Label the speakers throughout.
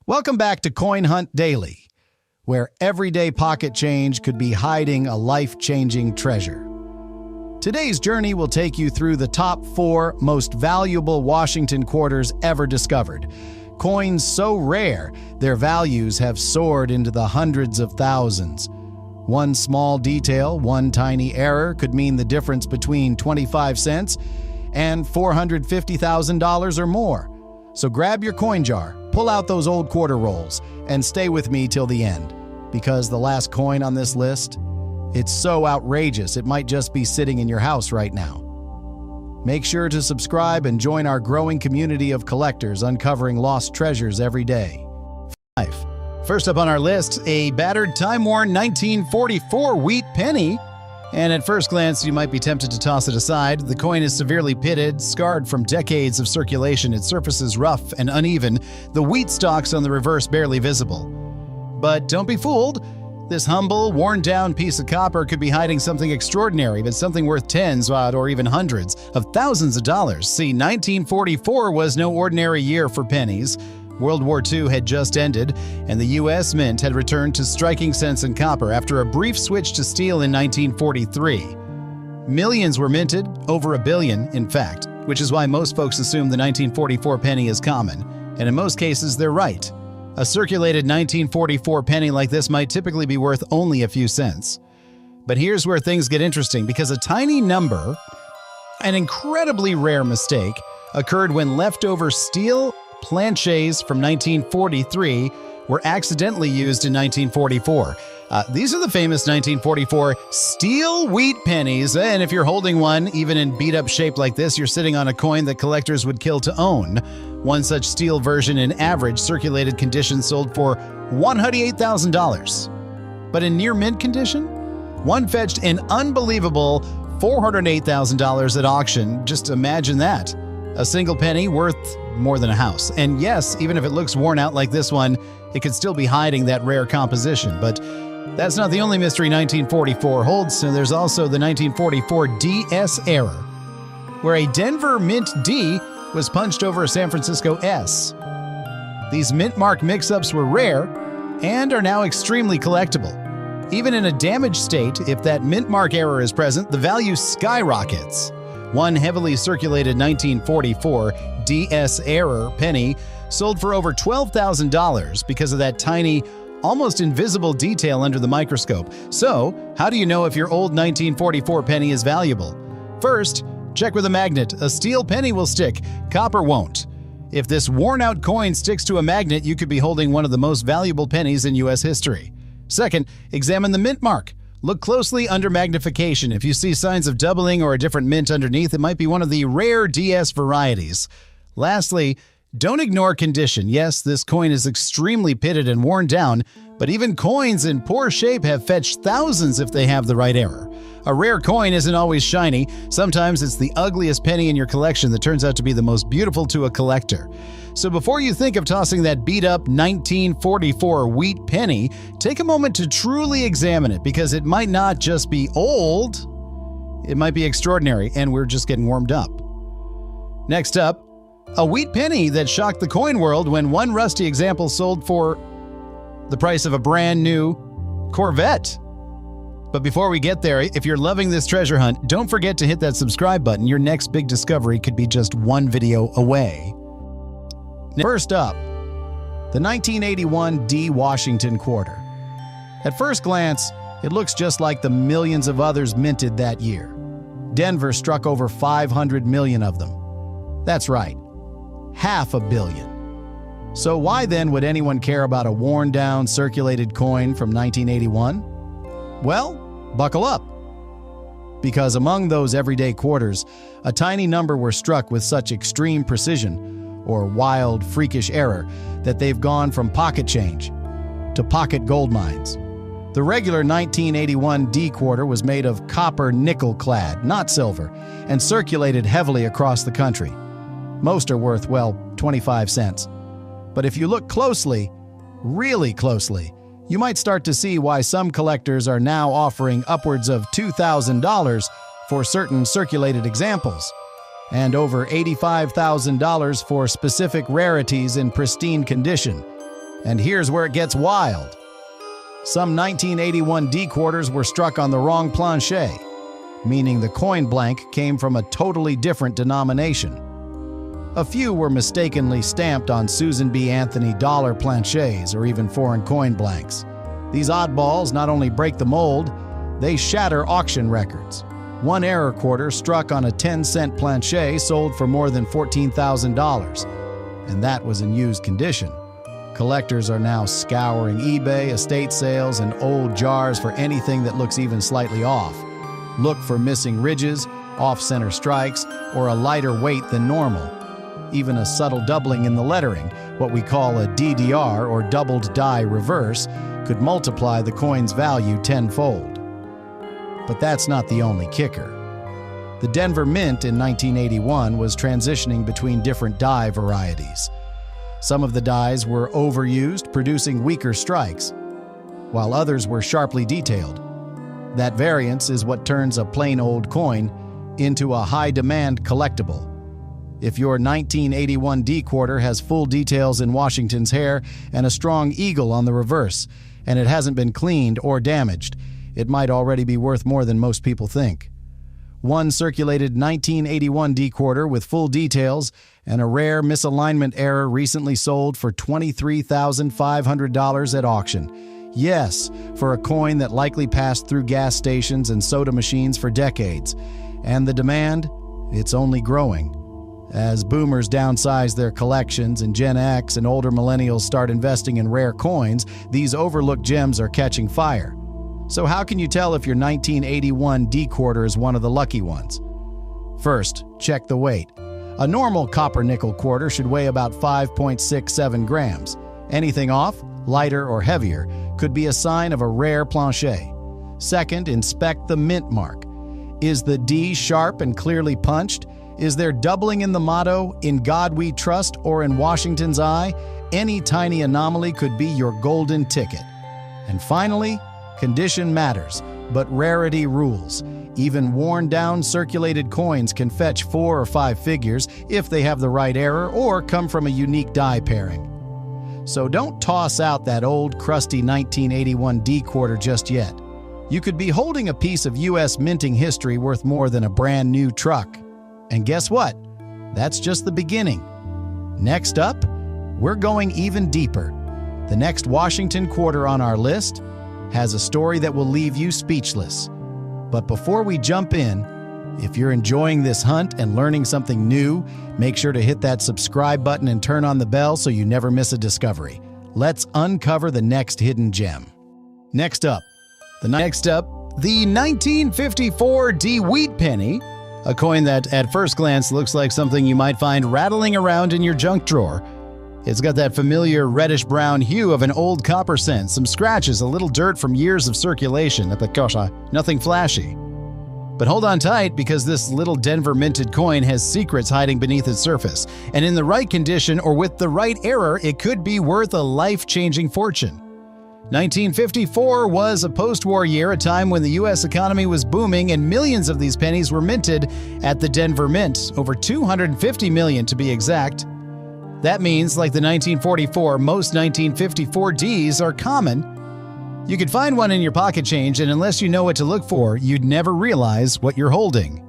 Speaker 1: Welcome back to Coin Hunt Daily, where everyday pocket change could be hiding a life-changing treasure. Today's journey will take you through the top 4 most valuable Washington quarters ever discovered. Coins so rare, their values have soared into the hundreds of thousands. One small detail, one tiny error could mean the difference between 25 cents and $450,000 or more. So grab your coin jar, pull out those old quarter rolls, and stay with me till the end. Because the last coin on this list, it's so outrageous it might just be sitting in your house right now. Make sure to subscribe and join our growing community of collectors uncovering lost treasures every day. 5. First up on our list, a battered, time-worn 1944 Wheat Penny. And at first glance, you might be tempted to toss it aside. The coin is severely pitted, scarred from decades of circulation. Its surface is rough and uneven, the wheat stalks on the reverse barely visible. But don't be fooled. This humble, worn-down piece of copper could be hiding something extraordinary, but something worth tens or even hundreds of thousands of dollars. See, 1944 was no ordinary year for pennies. World War II had just ended, and the U.S. Mint had returned to striking cents and copper after a brief switch to steel in 1943. Millions were minted, over $1 billion, in fact, which is why most folks assume the 1944 penny is common. And in most cases, they're right. A circulated 1944 penny like this might typically be worth only a few cents. But here's where things get interesting, because a tiny number, an incredibly rare mistake, occurred when leftover steel planchets from 1943 were accidentally used in 1944. These are the famous 1944 steel wheat pennies, and if you're holding one, even in beat-up shape like this, you're sitting on a coin that collectors would kill to own. One such steel version in average circulated condition sold for $108,000. But in near mint condition, one fetched an unbelievable $408,000 at auction. Just imagine that. A single penny worth more than a house. And yes, even if it looks worn out like this one, it could still be hiding that rare composition. But that's not the only mystery 1944 holds. So there's also the 1944 DS error, where a Denver Mint D was punched over a San Francisco S. These mintmark mix-ups were rare and are now extremely collectible. Even in a damaged state, if that mintmark error is present, the value skyrockets. One heavily circulated 1944 DS error penny sold for over $12,000 because of that tiny, almost invisible detail under the microscope. So, how do you know if your old 1944 penny is valuable? First, check with a magnet. A steel penny will stick, copper won't. If this worn-out coin sticks to a magnet, you could be holding one of the most valuable pennies in U.S. history. Second, examine the mint mark. Look closely under magnification. If you see signs of doubling or a different mint underneath, it might be one of the rare DS varieties. Lastly, don't ignore condition. Yes, this coin is extremely pitted and worn down, but even coins in poor shape have fetched thousands if they have the right error. A rare coin isn't always shiny. Sometimes it's the ugliest penny in your collection that turns out to be the most beautiful to a collector. So before you think of tossing that beat-up 1944 wheat penny, take a moment to truly examine it, because it might not just be old, it might be extraordinary, and we're just getting warmed up. Next up, a wheat penny that shocked the coin world when one rusty example sold for the price of a brand new Corvette. But before we get there, if you're loving this treasure hunt, don't forget to hit that subscribe button. Your next big discovery could be just one video away. First up, the 1981 D Washington quarter. At first glance, it looks just like the millions of others minted that year. Denver struck over 500 million of them. That's right, $500 million. So why then would anyone care about a worn-down, circulated coin from 1981? Well, buckle up. Because among those everyday quarters, a tiny number were struck with such extreme precision, or wild, freakish error, that they've gone from pocket change to pocket gold mines. The regular 1981 D quarter was made of copper nickel clad, not silver, and circulated heavily across the country. Most are worth, well, 25 cents. But if you look closely, really closely, you might start to see why some collectors are now offering upwards of $2,000 for certain circulated examples, and over $85,000 for specific rarities in pristine condition. And here's where it gets wild. Some 1981 D quarters were struck on the wrong planchet, meaning the coin blank came from a totally different denomination. A few were mistakenly stamped on Susan B. Anthony dollar planchets or even foreign coin blanks. These oddballs not only break the mold, they shatter auction records. One error quarter struck on a 10-cent planchet sold for more than $14,000, and that was in used condition. Collectors are now scouring eBay, estate sales, and old jars for anything that looks even slightly off. Look for missing ridges, off-center strikes, or a lighter weight than normal. Even a subtle doubling in the lettering, what we call a DDR or doubled die reverse, could multiply the coin's value tenfold. But that's not the only kicker. The Denver Mint in 1981 was transitioning between different die varieties. Some of the dies were overused, producing weaker strikes, while others were sharply detailed. That variance is what turns a plain old coin into a high-demand collectible. If your 1981 D quarter has full details in Washington's hair and a strong eagle on the reverse, and it hasn't been cleaned or damaged, it might already be worth more than most people think. One circulated 1981 D quarter with full details and a rare misalignment error recently sold for $23,500 at auction. Yes, for a coin that likely passed through gas stations and soda machines for decades. And the demand? It's only growing. As boomers downsize their collections and Gen X and older millennials start investing in rare coins, these overlooked gems are catching fire. So how can you tell if your 1981 D quarter is one of the lucky ones? First, check the weight. A normal copper-nickel quarter should weigh about 5.67 grams. Anything off, lighter or heavier, could be a sign of a rare planchet. Second, inspect the mint mark. Is the D sharp and clearly punched? Is there doubling in the motto, "In God We Trust" or in Washington's eye? Any tiny anomaly could be your golden ticket. And finally, condition matters, but rarity rules. Even worn-down circulated coins can fetch 4 or 5 figures if they have the right error or come from a unique die pairing. So don't toss out that old, crusty 1981 D quarter just yet. You could be holding a piece of U.S. minting history worth more than a brand new truck. And guess what? That's just the beginning. Next up, we're going even deeper. The next Washington quarter on our list has a story that will leave you speechless. But before we jump in, if you're enjoying this hunt and learning something new, make sure to hit that subscribe button and turn on the bell so you never miss a discovery. Let's uncover the next hidden gem. Next up, the 1954 D Wheat Penny, a coin that at first glance looks like something you might find rattling around in your junk drawer. It's got that familiar reddish-brown hue of an old copper cent, some scratches, a little dirt from years of circulation, but gosh, nothing flashy. But hold on tight, because this little Denver minted coin has secrets hiding beneath its surface, and in the right condition or with the right error, it could be worth a life-changing fortune. 1954 was a post-war year, a time when the U.S. economy was booming and millions of these pennies were minted at the Denver Mint, over 250 million to be exact. That means, like the 1944, most 1954 Ds are common. You could find one in your pocket change, and unless you know what to look for, you'd never realize what you're holding.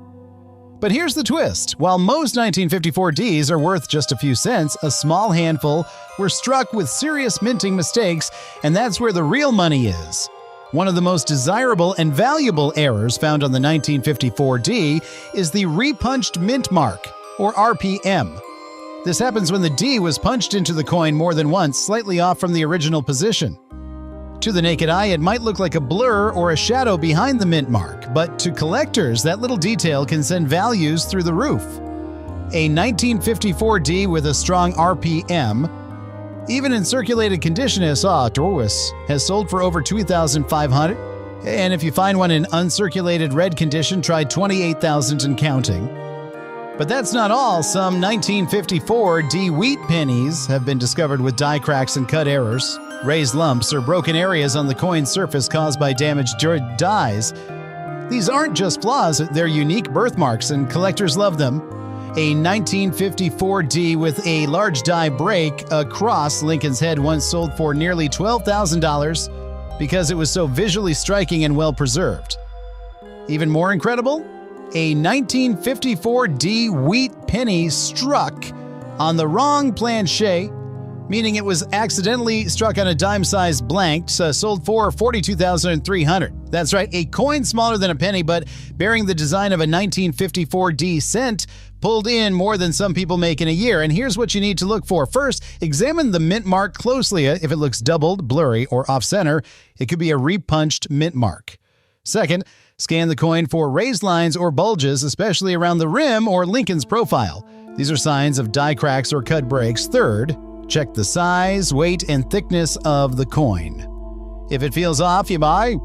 Speaker 1: But here's the twist. While most 1954 Ds are worth just a few cents, a small handful were struck with serious minting mistakes, and that's where the real money is. One of the most desirable and valuable errors found on the 1954 D is the repunched mint mark, or RPM. This happens when the D was punched into the coin more than once, slightly off from the original position. To the naked eye, it might look like a blur or a shadow behind the mint mark, but to collectors, that little detail can send values through the roof. A 1954 D with a strong RPM, even in circulated condition as saw, has sold for over $2,500, and if you find one in uncirculated red condition, try $28,000 and counting. But that's not all. Some 1954 D Wheat Pennies have been discovered with die cracks and cut errors, raised lumps, or broken areas on the coin's surface caused by damaged dies. These aren't just flaws, they're unique birthmarks, and collectors love them. A 1954 D with a large die break across Lincoln's head once sold for nearly $12,000 because it was so visually striking and well preserved. Even more incredible, a 1954 D Wheat Penny struck on the wrong planchet, meaning it was accidentally struck on a dime-sized blank, sold for $42,300. That's right, a coin smaller than a penny, but bearing the design of a 1954 D cent, pulled in more than some people make in a year. And here's what you need to look for. First, examine the mint mark closely. If it looks doubled, blurry, or off-center, it could be a repunched mint mark. Second, scan the coin for raised lines or bulges, especially around the rim or Lincoln's profile. These are signs of die cracks or cut breaks. Third, check the size, weight, and thickness of the coin. If it feels off, you buy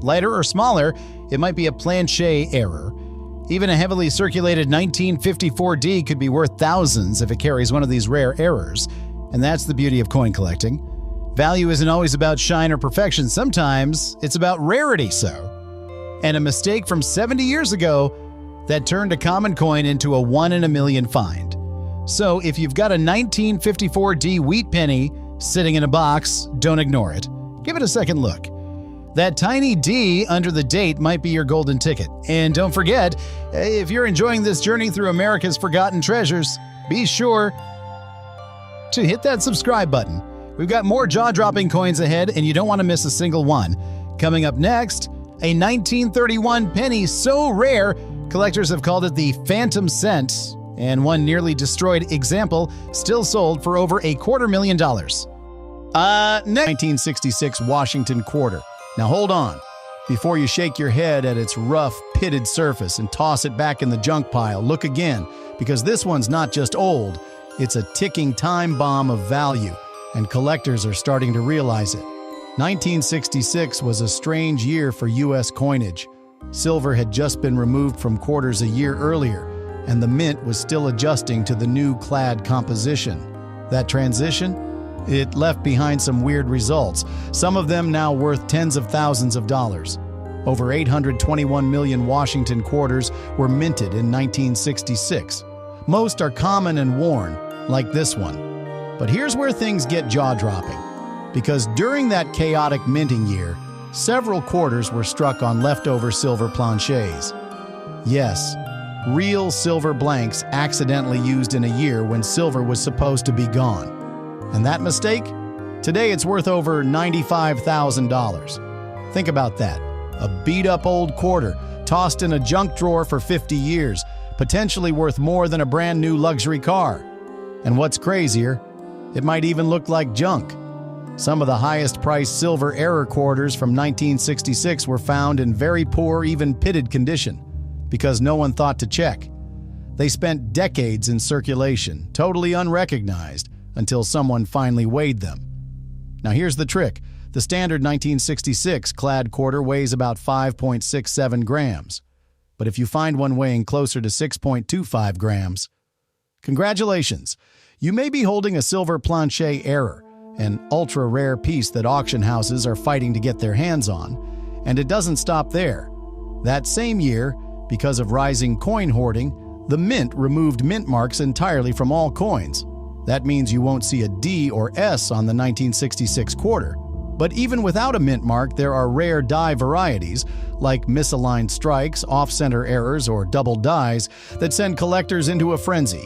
Speaker 1: lighter or smaller, it might be a planchet error. Even a heavily circulated 1954 D could be worth thousands if it carries one of these rare errors. And that's the beauty of coin collecting. Value isn't always about shine or perfection. Sometimes it's about rarity, and a mistake from 70 years ago that turned a common coin into a 1 in a million find. So if you've got a 1954 D Wheat Penny sitting in a box, don't ignore it. Give it a second look. That tiny D under the date might be your golden ticket. And don't forget, if you're enjoying this journey through America's forgotten treasures, be sure to hit that subscribe button. We've got more jaw-dropping coins ahead, and you don't want to miss a single one. Coming up next, a 1931 penny so rare, collectors have called it the Phantom Cent, and one nearly destroyed example still sold for over $250,000. Next, 1966 Washington quarter. Now hold on. Before you shake your head at its rough, pitted surface and toss it back in the junk pile, look again, because this one's not just old, it's a ticking time bomb of value, and collectors are starting to realize it. 1966 was a strange year for U.S. coinage. Silver had just been removed from quarters a year earlier, and the mint was still adjusting to the new clad composition. That transition? It left behind some weird results, some of them now worth tens of thousands of dollars. Over 821 million Washington quarters were minted in 1966. Most are common and worn, like this one. But here's where things get jaw-dropping, because during that chaotic minting year, several quarters were struck on leftover silver planchets. Yes, real silver blanks accidentally used in a year when silver was supposed to be gone. And that mistake? Today it's worth over $95,000. Think about that. A beat-up old quarter, tossed in a junk drawer for 50 years, potentially worth more than a brand new luxury car. And what's crazier, it might even look like junk. Some of the highest-priced silver error quarters from 1966 were found in very poor, even pitted condition, because no one thought to check. They spent decades in circulation, totally unrecognized, until someone finally weighed them. Now here's the trick. The standard 1966 clad quarter weighs about 5.67 grams. But if you find one weighing closer to 6.25 grams, congratulations! You may be holding a silver planchet error, an ultra-rare piece that auction houses are fighting to get their hands on. And it doesn't stop there. That same year, because of rising coin hoarding, the mint removed mint marks entirely from all coins. That means you won't see a D or S on the 1966 quarter. But even without a mint mark, there are rare die varieties, like misaligned strikes, off-center errors, or double dies, that send collectors into a frenzy.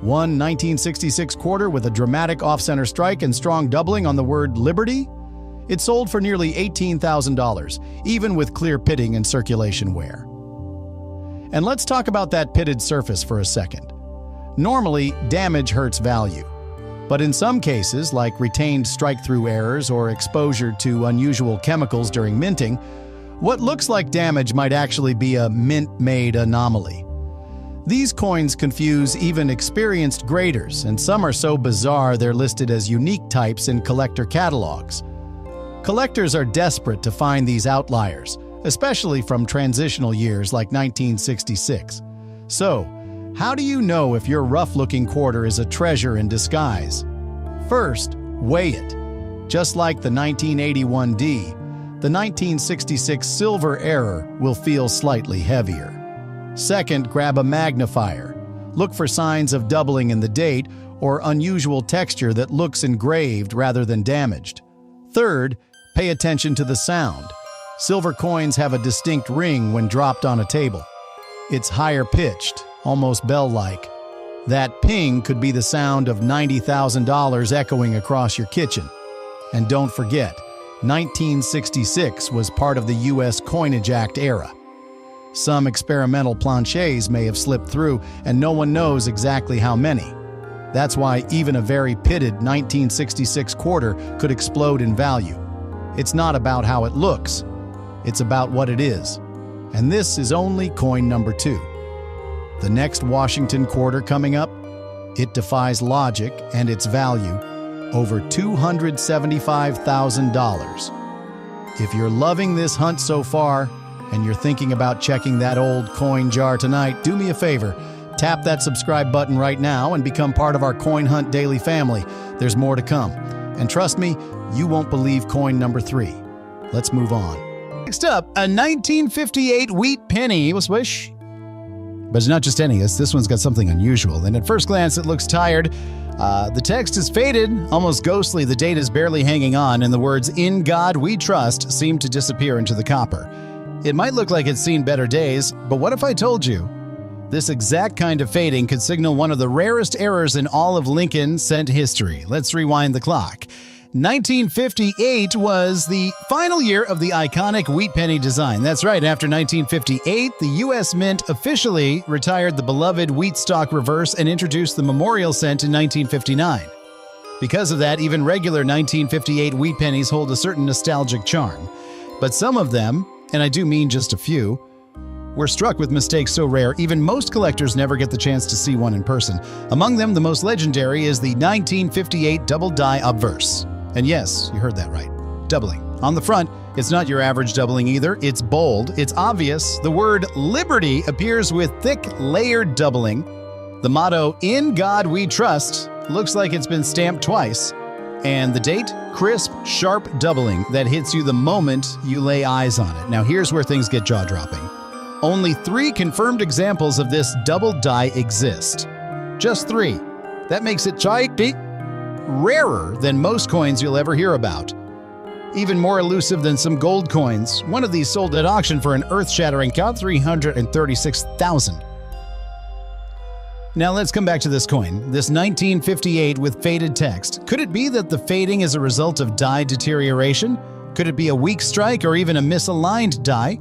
Speaker 1: One 1966 quarter with a dramatic off-center strike and strong doubling on the word Liberty? It sold for nearly $18,000, even with clear pitting and circulation wear. And let's talk about that pitted surface for a second. Normally, damage hurts value. But in some cases, like retained strike-through errors or exposure to unusual chemicals during minting, what looks like damage might actually be a mint-made anomaly. These coins confuse even experienced graders, and some are so bizarre they're listed as unique types in collector catalogs. Collectors are desperate to find these outliers, especially from transitional years like 1966. So, how do you know if your rough-looking quarter is a treasure in disguise? First, weigh it. Just like the 1981 D, the 1966 silver error will feel slightly heavier. Second, grab a magnifier. Look for signs of doubling in the date or unusual texture that looks engraved rather than damaged. Third, pay attention to the sound. Silver coins have a distinct ring when dropped on a table. It's higher pitched, almost bell-like. That ping could be the sound of $90,000 echoing across your kitchen. And don't forget, 1966 was part of the U.S. Coinage Act era. Some experimental planchets may have slipped through, and no one knows exactly how many. That's why even a very pitted 1966 quarter could explode in value. It's not about how it looks, it's about what it is. And this is only coin number 2. The next Washington quarter coming up, it defies logic and its value, over $275,000. If you're loving this hunt so far, and you're thinking about checking that old coin jar tonight, do me a favor. Tap that subscribe button right now and become part of our Coin Hunt Daily family. There's more to come. And trust me, you won't believe coin number 3. Let's move on. Next up, a 1958 Wheat Penny. Wish. But it's not just any. This one's got something unusual. And at first glance, it looks tired. The text is faded, almost ghostly. The date is barely hanging on, and the words, "In God We Trust," seem to disappear into the copper. It might look like it's seen better days, but what if I told you this exact kind of fading could signal one of the rarest errors in all of Lincoln cent history? Let's rewind the clock. 1958 was the final year of the iconic Wheat Penny design. That's right, after 1958, the U.S. Mint officially retired the beloved wheat stock reverse and introduced the memorial cent in 1959. Because of that, even regular 1958 Wheat Pennies hold a certain nostalgic charm. But some of them, and I do mean just a few, were struck with mistakes so rare even most collectors never get the chance to see one in person. Among them, the most legendary is the 1958 double die obverse. And yes, you heard that right, doubling. On the front, it's not your average doubling either. It's bold, it's obvious. The word liberty appears with thick, layered doubling. The motto, "In God We Trust," looks like it's been stamped twice. And the date, crisp, sharp doubling that hits you the moment you lay eyes on it. Now here's where things get jaw-dropping. Only 3 confirmed examples of this double die exist. Just 3. That makes it rarer than most coins you'll ever hear about. Even more elusive than some gold coins. One of these sold at auction for an earth-shattering $336,000. Now let's come back to this coin, this 1958 with faded text. Could it be that the fading is a result of die deterioration? Could it be a weak strike or even a misaligned die?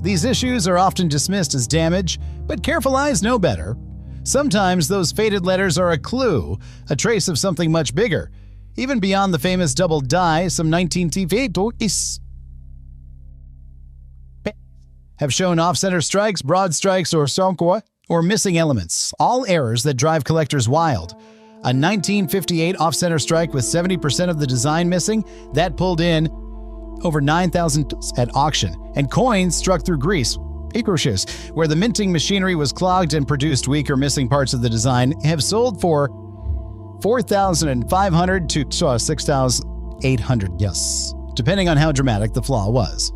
Speaker 1: These issues are often dismissed as damage, but careful eyes know better. Sometimes those faded letters are a clue, a trace of something much bigger. Even beyond the famous double die, some 1958 have shown off-center strikes, broad strikes, or missing elements, all errors that drive collectors wild. A 1958 off-center strike with 70% of the design missing, that pulled in over $9,000 at auction, and coins struck through grease, where the minting machinery was clogged and produced weak or missing parts of the design, have sold for $4,500 to $6,800, yes, depending on how dramatic the flaw was.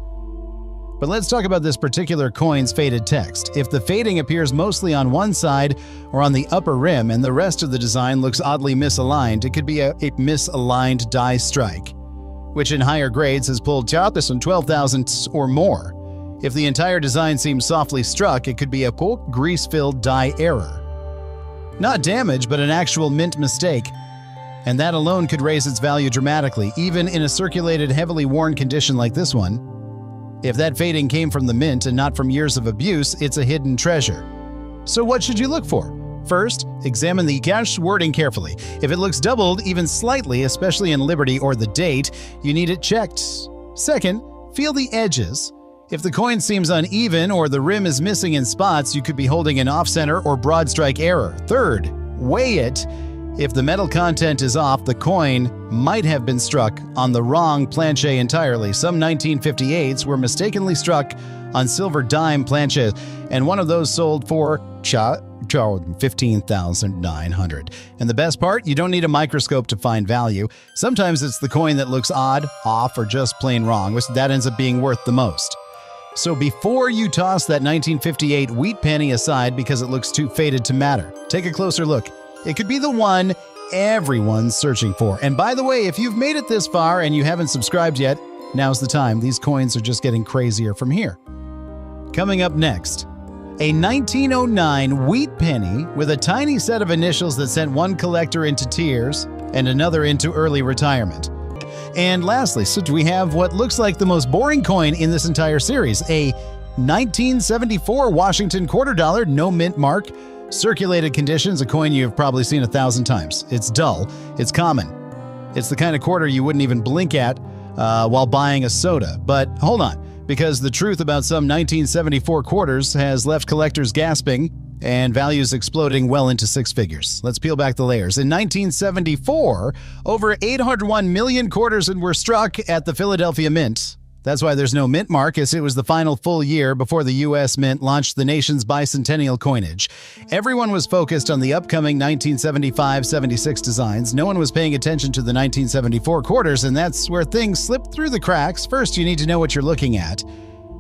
Speaker 1: But let's talk about this particular coin's faded text. If the fading appears mostly on one side or on the upper rim and the rest of the design looks oddly misaligned, it could be a misaligned die strike, which in higher grades has pulled $12,000 or more. If the entire design seems softly struck, it could be a grease-filled die error. Not damage, but an actual mint mistake. And that alone could raise its value dramatically, even in a circulated, heavily worn condition like this one. If that fading came from the mint and not from years of abuse, it's a hidden treasure. So what should you look for? First, examine the cash wording carefully. If it looks doubled, even slightly, especially in Liberty or the date, you need it checked. Second, feel the edges. If the coin seems uneven or the rim is missing in spots, you could be holding an off-center or broad strike error. Third, weigh it. If the metal content is off, the coin might have been struck on the wrong planchet entirely. Some 1958s were mistakenly struck on silver dime planchets, and one of those sold for $15,900. And the best part, you don't need a microscope to find value. Sometimes it's the coin that looks odd, off, or just plain wrong, which that ends up being worth the most. So before you toss that 1958 wheat penny aside because it looks too faded to matter, take a closer look. It could be the one everyone's searching for. And by the way, if you've made it this far and you haven't subscribed yet, now's the time. These coins are just getting crazier from here. Coming up next, a 1909 wheat penny with a tiny set of initials that sent one collector into tears and another into early retirement. And lastly, so we have what looks like the most boring coin in this entire series, a 1974 Washington quarter dollar, no mint mark, circulated conditions, a coin you've probably seen 1,000 times. It's dull, it's common. It's the kind of quarter you wouldn't even blink at while buying a soda. But hold on, because the truth about some 1974 quarters has left collectors gasping and values exploding well into six figures. Let's peel back the layers. In 1974, over 801 million quarters were struck at the Philadelphia Mint. That's why there's no mint mark, as it was the final full year before the U.S. Mint launched the nation's bicentennial coinage. Everyone was focused on the upcoming 1975-76 designs. No one was paying attention to the 1974 quarters, and that's where things slipped through the cracks. First, you need to know what you're looking at.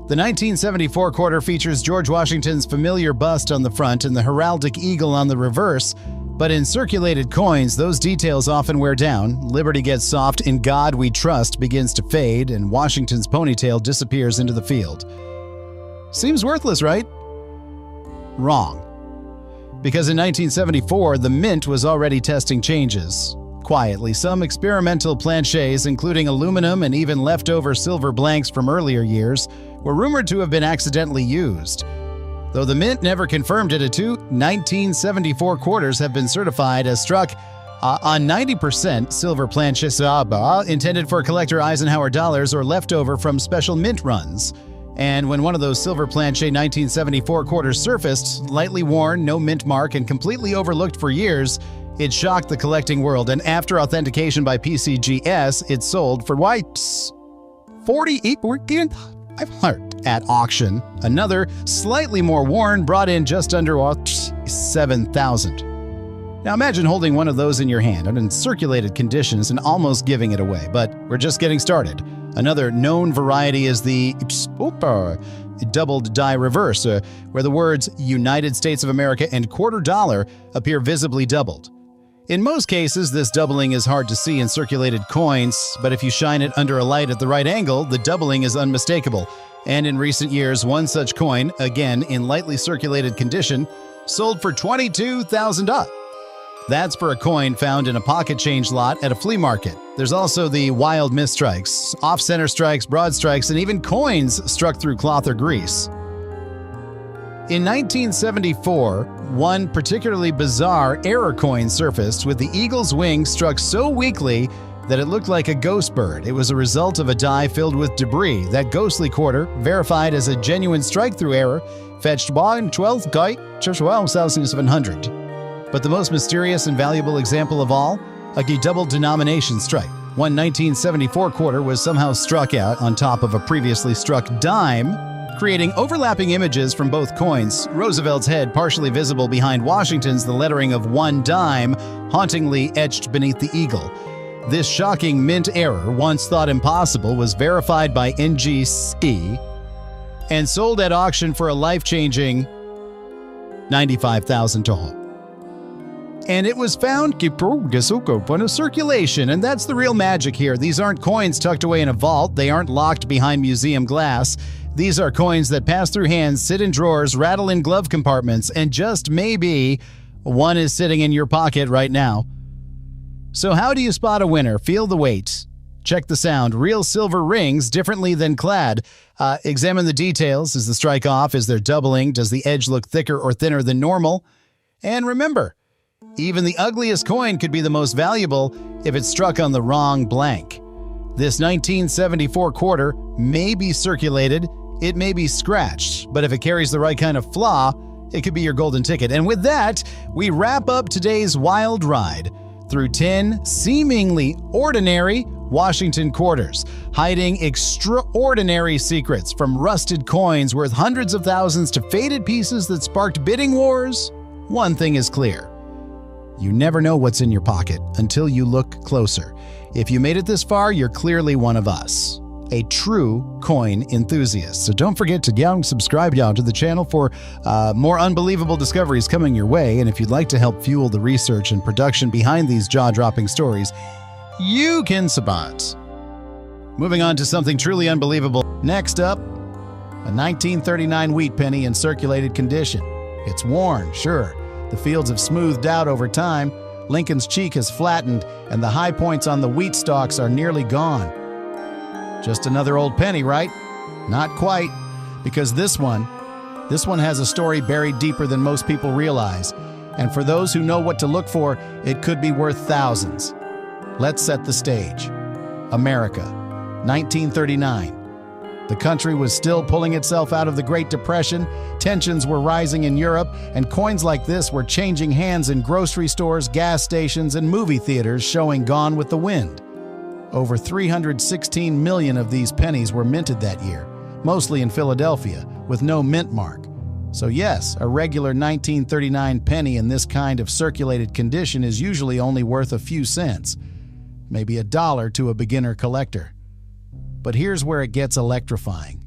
Speaker 1: The 1974 quarter features George Washington's familiar bust on the front and the heraldic eagle on the reverse, but in circulated coins, those details often wear down. Liberty gets soft, In God We Trust begins to fade, and Washington's ponytail disappears into the field. Seems worthless, right? Wrong. Because in 1974, the Mint was already testing changes. Quietly, some experimental planchets, including aluminum and even leftover silver blanks from earlier years, were rumored to have been accidentally used. Though the Mint never confirmed it, 1974 quarters have been certified as struck on 90% silver planchets intended for collector Eisenhower dollars or leftover from special mint runs. And when one of those silver planche 1974 quarters surfaced, lightly worn, no mint mark, and completely overlooked for years, it shocked the collecting world, and after authentication by PCGS, it sold for $48,500 at auction. Another, slightly more worn, brought in just under $7,000. Now imagine holding one of those in your hand and in circulated conditions and almost giving it away, but we're just getting started. Another known variety is the doubled die reverse, where the words United States of America and quarter dollar appear visibly doubled. In most cases, this doubling is hard to see in circulated coins, but if you shine it under a light at the right angle, the doubling is unmistakable. And in recent years, one such coin, again in lightly circulated condition, sold for $22,000. That's for a coin found in a pocket change lot at a flea market. There's also the wild misstrikes, off-center strikes, broad strikes, and even coins struck through cloth or grease. In 1974, one particularly bizarre error coin surfaced with the eagle's wing struck so weakly that it looked like a ghost bird. It was a result of a die filled with debris. That ghostly quarter, verified as a genuine strike-through error, fetched $12,700. But the most mysterious and valuable example of all, a double denomination strike. One 1974 quarter was somehow struck out on top of a previously struck dime, creating overlapping images from both coins, Roosevelt's head partially visible behind Washington's, the lettering of one dime hauntingly etched beneath the eagle. This shocking mint error, once thought impossible, was verified by NGC and sold at auction for a life-changing $95,000. And it was found in circulation, and that's the real magic here. These aren't coins tucked away in a vault. They aren't locked behind museum glass. These are coins that pass through hands, sit in drawers, rattle in glove compartments, and just maybe one is sitting in your pocket right now. So how do you spot a winner? Feel the weight. Check the sound. Real silver rings differently than clad. Examine the details. Is the strike off? Is there doubling? Does the edge look thicker or thinner than normal? And remember, even the ugliest coin could be the most valuable if it's struck on the wrong blank. This 1974 quarter may be circulated, it may be scratched, but if it carries the right kind of flaw, it could be your golden ticket. And with that, we wrap up today's wild ride through 10 seemingly ordinary Washington quarters, hiding extraordinary secrets, from rusted coins worth hundreds of thousands to faded pieces that sparked bidding wars. One thing is clear. You never know what's in your pocket until you look closer. If you made it this far, you're clearly one of us. a true coin enthusiast. So don't forget to subscribe to the channel for more unbelievable discoveries coming your way. And if you'd like to help fuel the research and production behind these jaw-dropping stories, you can support. Moving on to something truly unbelievable. Next up, a 1939 wheat penny in circulated condition. It's worn, sure. The fields have smoothed out over time. Lincoln's cheek has flattened, and the high points on the wheat stalks are nearly gone. Just another old penny, right? Not quite, because this one has a story buried deeper than most people realize. And for those who know what to look for, it could be worth thousands. Let's set the stage. America, 1939. The country was still pulling itself out of the Great Depression, tensions were rising in Europe, and coins like this were changing hands in grocery stores, gas stations, and movie theaters showing Gone with the Wind. Over 316 million of these pennies were minted that year, mostly in Philadelphia, with no mint mark. So yes, a regular 1939 penny in this kind of circulated condition is usually only worth a few cents, maybe $1 to a beginner collector. But here's where it gets electrifying.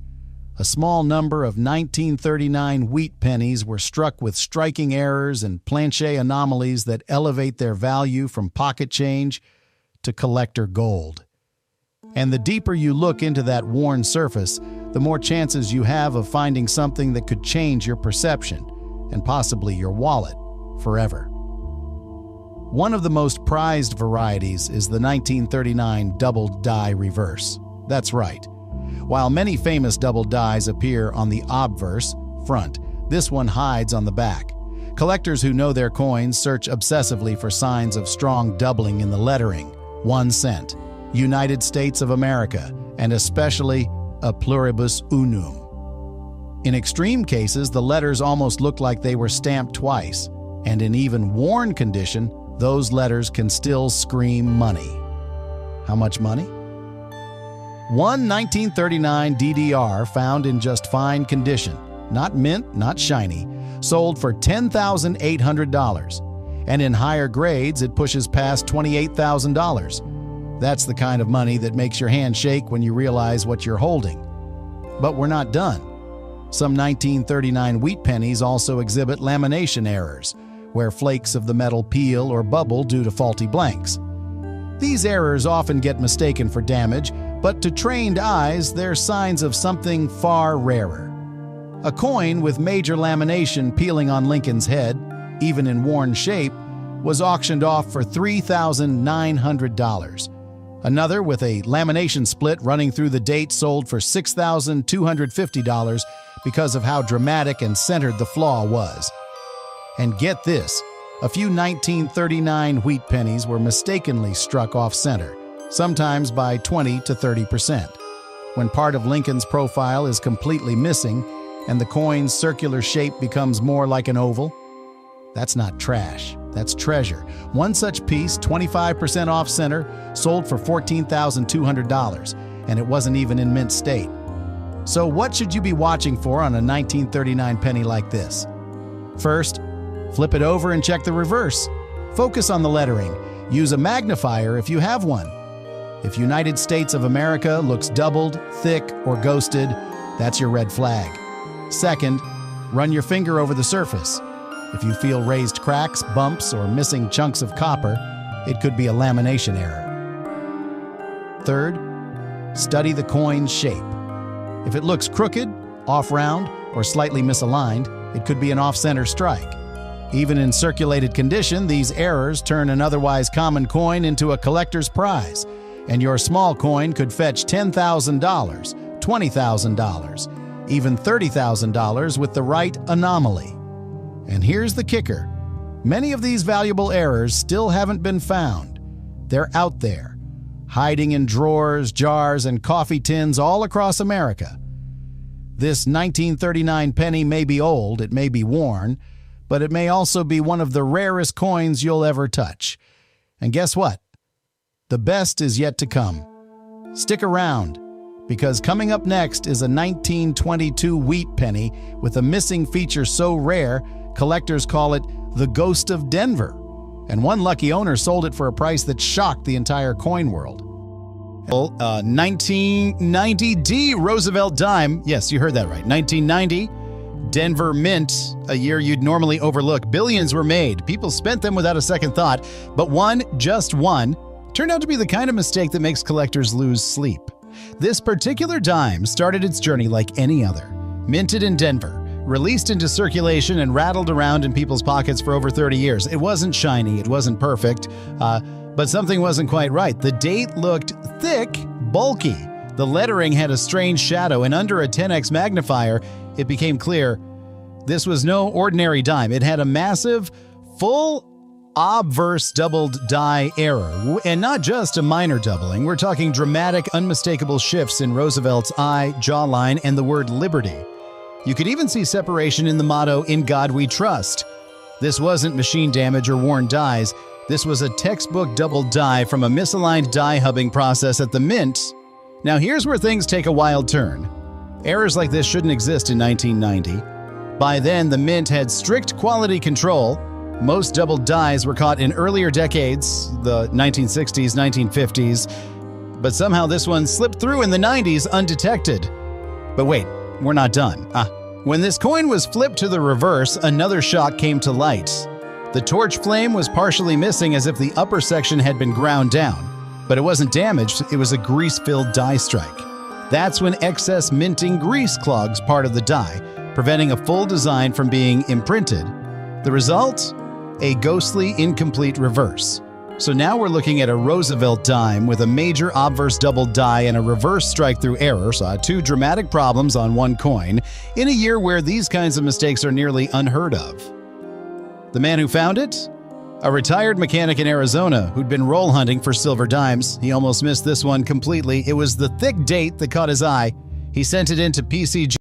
Speaker 1: A small number of 1939 wheat pennies were struck with striking errors and planchet anomalies that elevate their value from pocket change to collector gold. And the deeper you look into that worn surface, the more chances you have of finding something that could change your perception and possibly your wallet forever. One of the most prized varieties is the 1939 double die reverse. That's right. While many famous double dies appear on the obverse front, this one hides on the back. Collectors who know their coins search obsessively for signs of strong doubling in the lettering. 1 cent, United States of America, and especially a pluribus unum. In extreme cases, the letters almost look like they were stamped twice, and in even worn condition, those letters can still scream money. How much money? One 1939 DDR found in just fine condition, not mint, not shiny, sold for $10,800. And in higher grades, it pushes past $28,000. That's the kind of money that makes your hand shake when you realize what you're holding. But we're not done. Some 1939 wheat pennies also exhibit lamination errors, where flakes of the metal peel or bubble due to faulty blanks. These errors often get mistaken for damage, but to trained eyes, they're signs of something far rarer. A coin with major lamination peeling on Lincoln's head, even in worn shape, was auctioned off for $3,900. Another with a lamination split running through the date sold for $6,250 because of how dramatic and centered the flaw was. And get this, a few 1939 wheat pennies were mistakenly struck off-center, sometimes by 20 to 30%. When part of Lincoln's profile is completely missing and the coin's circular shape becomes more like an oval, that's not trash, that's treasure. One such piece, 25% off-center, sold for $14,200, and it wasn't even in mint state. So what should you be watching for on a 1939 penny like this? First, flip it over and check the reverse. Focus on the lettering. Use a magnifier if you have one. If United States of America looks doubled, thick, or ghosted, that's your red flag. Second, run your finger over the surface. If you feel raised cracks, bumps, or missing chunks of copper, it could be a lamination error. Third, study the coin's shape. If it looks crooked, off-round, or slightly misaligned, it could be an off-center strike. Even in circulated condition, these errors turn an otherwise common coin into a collector's prize, and your small coin could fetch $10,000, $20,000, even $30,000 with the right anomaly. And here's the kicker. Many of these valuable errors still haven't been found. They're out there, hiding in drawers, jars, and coffee tins all across America. This 1939 penny may be old, it may be worn, but it may also be one of the rarest coins you'll ever touch. And guess what? The best is yet to come. Stick around, because coming up next is a 1922 wheat penny with a missing feature so rare, collectors call it the Ghost of Denver. And one lucky owner sold it for a price that shocked the entire coin world. 1990 Roosevelt dime. Yes, you heard that right. 1990 Denver Mint, a year you'd normally overlook. Billions were made. People spent them without a second thought. But just one, turned out to be the kind of mistake that makes collectors lose sleep. This particular dime started its journey like any other. Minted in Denver, released into circulation and rattled around in people's pockets for over 30 years. It wasn't shiny, it wasn't perfect, but something wasn't quite right. The date looked thick, bulky. The lettering had a strange shadow, and under a 10x magnifier, it became clear this was no ordinary dime. It had a massive, full obverse doubled die error, and not just a minor doubling. We're talking dramatic, unmistakable shifts in Roosevelt's eye, jawline, and the word liberty. You could even see separation in the motto, "In God We Trust." This wasn't machine damage or worn dies. This was a textbook doubled die from a misaligned die hubbing process at the Mint. Now here's where things take a wild turn. Errors like this shouldn't exist in 1990. By then, the Mint had strict quality control. Most doubled dies were caught in earlier decades, the 1960s, 1950s, but somehow this one slipped through in the 90s undetected. But wait, we're not done. When this coin was flipped to the reverse, another shock came to light. The torch flame was partially missing, as if the upper section had been ground down. But it wasn't damaged, it was a grease-filled die strike. That's when excess minting grease clogs part of the die, preventing a full design from being imprinted. The result? A ghostly, incomplete reverse. So now we're looking at a Roosevelt dime with a major obverse double die and a reverse strike-through error, so two dramatic problems on one coin, in a year where these kinds of mistakes are nearly unheard of. The man who found it? A retired mechanic in Arizona who'd been roll hunting for silver dimes. He almost missed this one completely. It was the thick date that caught his eye. He sent it into PCG.